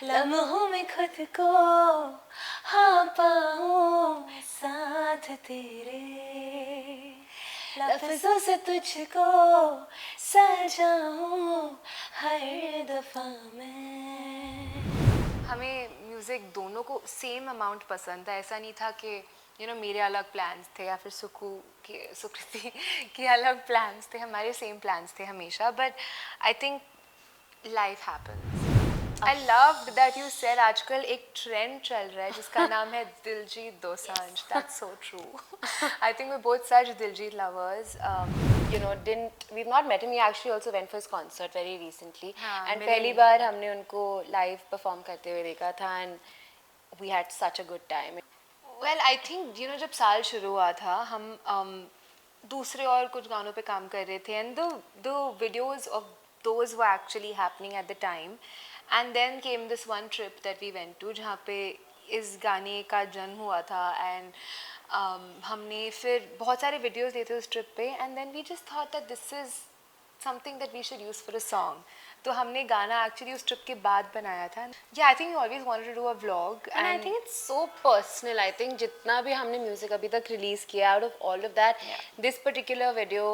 लम्हों में खुद को हाँ पाऊँ साथ तेरे, लफ्जों से तुझको सजाऊँ हर दफा मैं। हमें म्यूज़िक दोनों को सेम अमाउंट पसंद था, ऐसा नहीं था कि मेरे अलग प्लान्स थे या फिर सुकृति के अलग प्लान्स थे, हमारे सेम प्लान्स थे हमेशा, but I think life happens. I love that you said आजकल एक ट्रेंड चल रहा है जिसका नाम है Diljit Dosanjh. That's so true. I think we're both such Diljit lovers. We've not met him. We actually also went for his concert very recently. And पहली बार हमने उनको live perform करते हुए देखा था and we had such a good time. Well, I think जब साल शुरू हुआ था हम दूसरे और कुछ गानों पे काम कर रहे थे and the videos of those were actually happening at the time. And then came this one trip that we went to जहाँ पे इस गाने का जन्म हुआ था and हमने फिर बहुत सारे videos लिए थे उस trip पे and then we just thought that this is something that we should use for a song. तो हमने गाना actually उस trip के बाद बनाया था. Yeah, I think we always wanted to do a vlog. And I think it's so personal. I think जितना भी हमने music अभी तक release किया, out of all of that, this particular video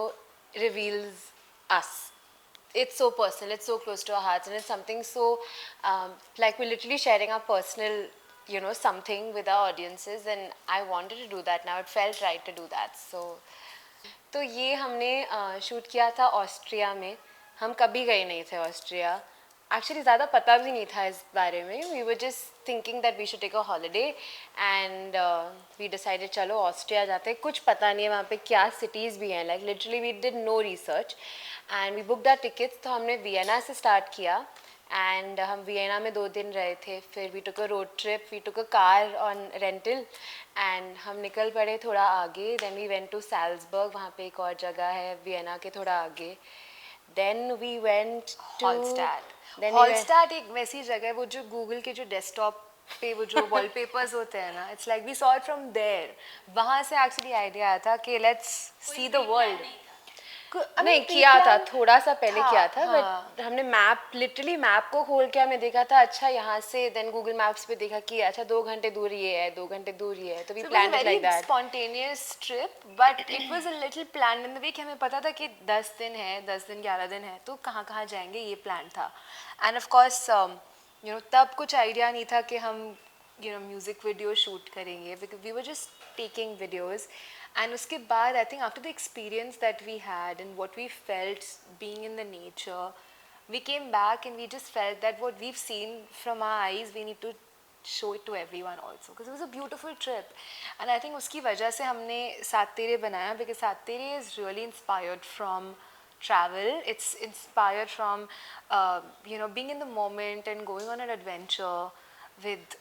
reveals us. It's so personal, it's so close to our hearts, and it's something so like we're literally sharing our personal something with our audiences, and I wanted to do that. Now it felt right to do that. तो ये हमने shoot किया था Austria में. हम कभी गए नहीं थे ऑस्ट्रिया, एक्चुअली ज़्यादा पता भी नहीं था इस बारे में. We were just thinking that we should take a holiday and we decided चलो ऑस्ट्रिया जाते हैं. कुछ पता नहीं है वहाँ पे क्या सिटीज़ भी हैं, like literally we did no research and we book the tickets. तो हमने वियना से स्टार्ट किया एंड हम वियना में 2 दिन रहे थे. फिर we took a road trip, we took a car on rental and हम निकल पड़े थोड़ा आगे. Then we went to Salzburg, वहाँ पे एक और जगह है वियना के थोड़ा आगे. Then we went to Hallstatt. एक वैसी जगह है वो जो गूगल के जो डेस्कटॉप पे वो जो वॉलपेपर्स होते हैं ना, it's like we saw it from there. वहाँ से एक्चुअली आइडिया आया था कि लेट्स सी द वर्ल्ड. नहीं किया था, थोड़ा सा पहले किया था, बट हमने मैप, लिटरली मैप को खोल के हमने देखा था अच्छा यहाँ से. देन गूगल मैप्स पे देखा कि अच्छा 2 घंटे दूर ये है, 2 घंटे दूर ये है. तो we planned it like that. Spontaneous trip, but it was a little plan in the way कि हमें पता था कि 10 दिन है, 10 दिन 11 दिन है, तो कहाँ कहाँ जाएंगे ये प्लान था. एंड ऑफ कोर्स तब कुछ आइडिया नहीं था कि हम म्यूजिक वीडियो शूट करेंगे, because we were just taking videos. And उसके बाद I think after the experience that we had and what we felt being in the nature, we came back and we just felt that what we've seen from our eyes, we need to show it to everyone also, because it was a beautiful trip. And I think उसकी वजह से हमने सात तेरे बनाया, because सात तेरे is really inspired from travel. It's inspired from being in the moment and going on an adventure with.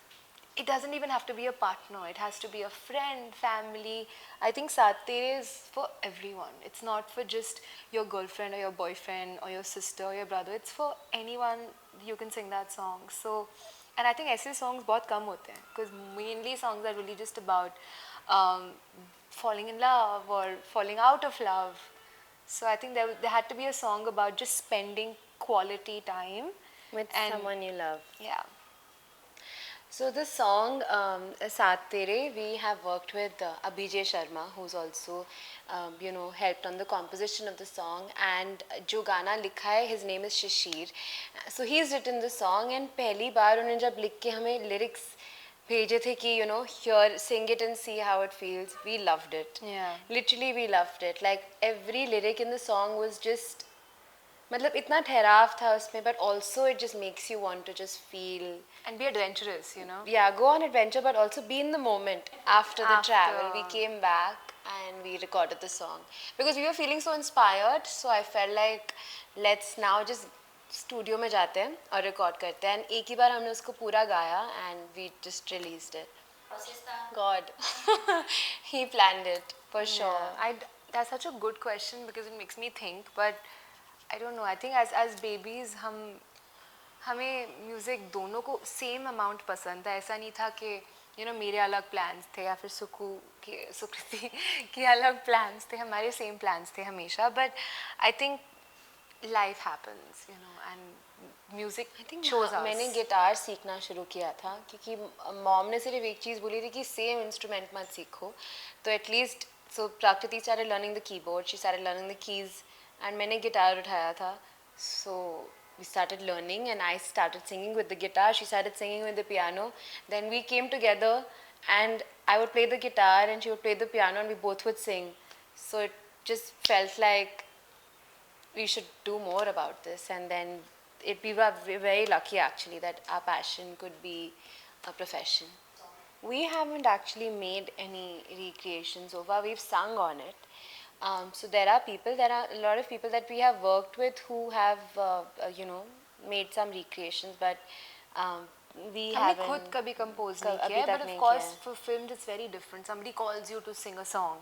It doesn't even have to be a partner. It has to be a friend, family. I think Saath Tere is for everyone. It's not for just your girlfriend or your boyfriend or your sister or your brother. It's for anyone. You can sing that song. So, and I think ऐसे songs बहुत कम होते हैं, because mainly songs are really just about falling in love or falling out of love. So I think there had to be a song about just spending quality time with someone you love. Yeah. So the song Saath Tere, we have worked with Abhijay Sharma, who's also helped on the composition of the song, and जो गाना लिखा है, his name is Shishir. So he's written the song, and पहली बार उन्होंने जब लिख के हमें lyrics भेजे थे कि here sing it and see how it feels, we loved it. Yeah. Literally we loved it. Like every lyric in the song was just मतलब इतना ठहराव था उसमें, but also it just makes you want to just feel and be adventurous, Yeah, go on adventure, but also be in the moment. After the travel, we came back and we recorded the song because we were feeling so inspired. So I felt like let's now just studio में जाते हैं और record करते हैं. And एक ही बार हमने उसको पूरा गाया and we just released it. God, he planned it for sure. That's such a good question because it makes me think, but I don't know. I think as babies हमें music दोनों को same amount पसंद था. ऐसा नहीं था कि मेरे अलग प्लान्स थे या फिर सुकृति के अलग प्लान्स थे. हमारे सेम प्लान्स थे हमेशा. But I think life happens and music I think shows us. मैंने गिटार सीखना शुरू किया था क्योंकि मॉम ने सिर्फ एक चीज़ बोली थी कि सेम इंस्ट्रूमेंट मत सीखो, तो at least so Prakriti started learning the keyboard, she started learning the keys, and मैंने गिटार उठाया था, so we started learning and I started singing with the guitar, she started singing with the piano, then we came together and I would play the guitar and she would play the piano and we both would sing, so it just felt like we should do more about this, and then we were very lucky actually that our passion could be a profession. We haven't actually made any recreations so far. We've sung on it. So there are a lot of people that we have worked with who have, made some recreations, but we हमने haven't. खुद कभी compose नहीं अभी किया है, तक but नहीं of course किया है. For film it's very different. Somebody calls you to sing a song,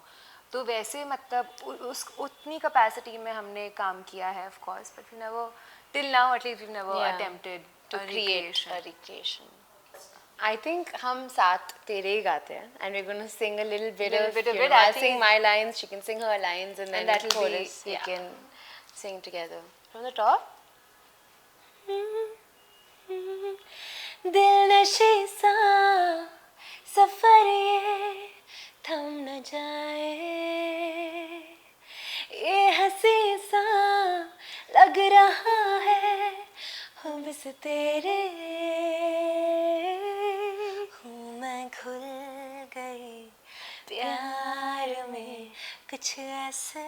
तो वैसे मतलब उस उतनी कैपेसिटी में हमने काम किया है of course, but we never till now at least we never Yeah, attempted to create a recreation. I think हम साथ तेरे ही गाते हैं, and we're going to sing a little bit Little of, bit of you it, know, I I'll think sing my lines, she can sing her lines, and then that the will be- chorus we yeah. can sing together. From the top? दिल नशे सा सफर ये थम न जाए, ये हंसी सा लग रहा है हो बस तेरे, हूँ मैं खुल गई प्यार में कुछ ऐसे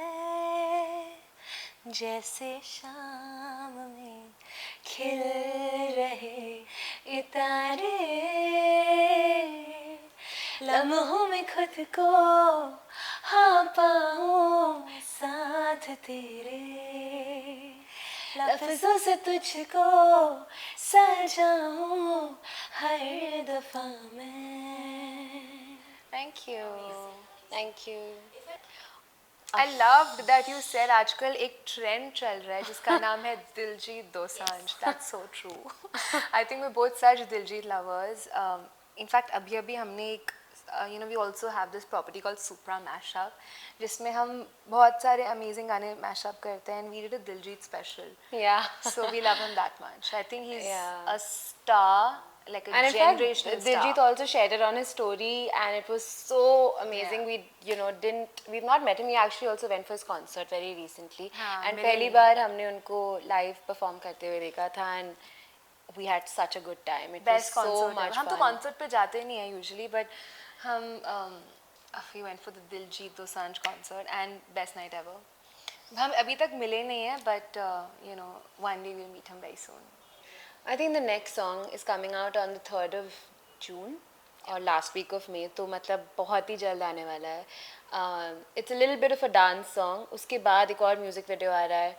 जैसे शाम में खिल रहे ये तारे, लम्हों में खुद को हाँ पाऊँ साथ तेरे, लफ्जों से तुझको सजाऊँ हर दफा मैं. Thank you. Thank you. I loved that you said आजकल एक ट्रेंड चल रहा है जिसका नाम है Diljit Dosanjh. That's so true. I think we're both such Diljit lovers. In fact अभी हमने एक we also have this property called Supra Mashup, जिसमें हम बहुत सारे amazing गाने mashup करते हैं, and we did a Diljit special. Yeah. So we love him that much. I think he's Yeah. a star, like a And in fact, generational Diljit star. also shared it on his story, and it was so amazing. Yeah. We've not met him. We actually also went for his concert very recently, हाँ, and मिले पहली नहीं. बार हमने उनको live perform करते हुए देखा था, and we had such a good time. It Best was so concert much ever. हम तो fun. concert पे जाते नहीं हैं usually, but we went for the Diljit Dosanjh concert and best night ever. हम अभी तक मिले नहीं हैं, but one day we'll meet him very soon. I think the next song is coming out on the 3rd of June or last week of May, तो मतलब बहुत ही जल्द आने वाला है. It's a little bit of a dance song. उसके बाद एक और music video आ रहा है.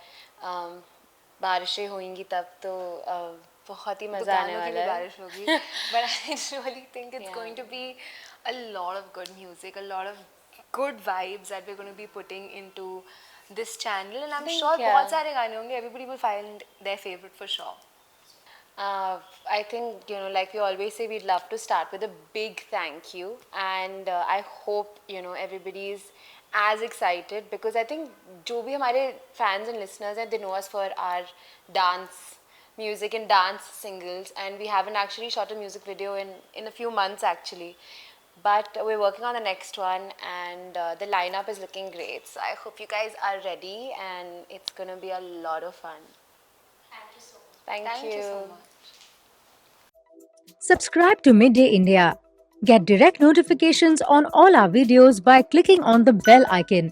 बारिशें होंगी तब तो बहुत ही मज़ा आने दुकानों की वाला भी है. बारिश होगी. But I really think it's Yeah. going to be a lot of good music, a lot of good vibes that we're going to be putting into this channel, and I'm think, sure yeah. बहुत सारे गाने होंगे. Everybody will find their favorite for sure. I think, like we always say, we'd love to start with a big thank you, and I hope, everybody's as excited, because I think जो भी हमारे fans and listeners हैं, they know us for our dance music and dance singles, and we haven't actually shot a music video in a few months actually, but we're working on the next one, and the lineup is looking great, so I hope you guys are ready, and it's gonna be a lot of fun. Thank you so much. Thank you so much. Subscribe to Midday India. Get direct notifications on all our videos by clicking on the bell icon.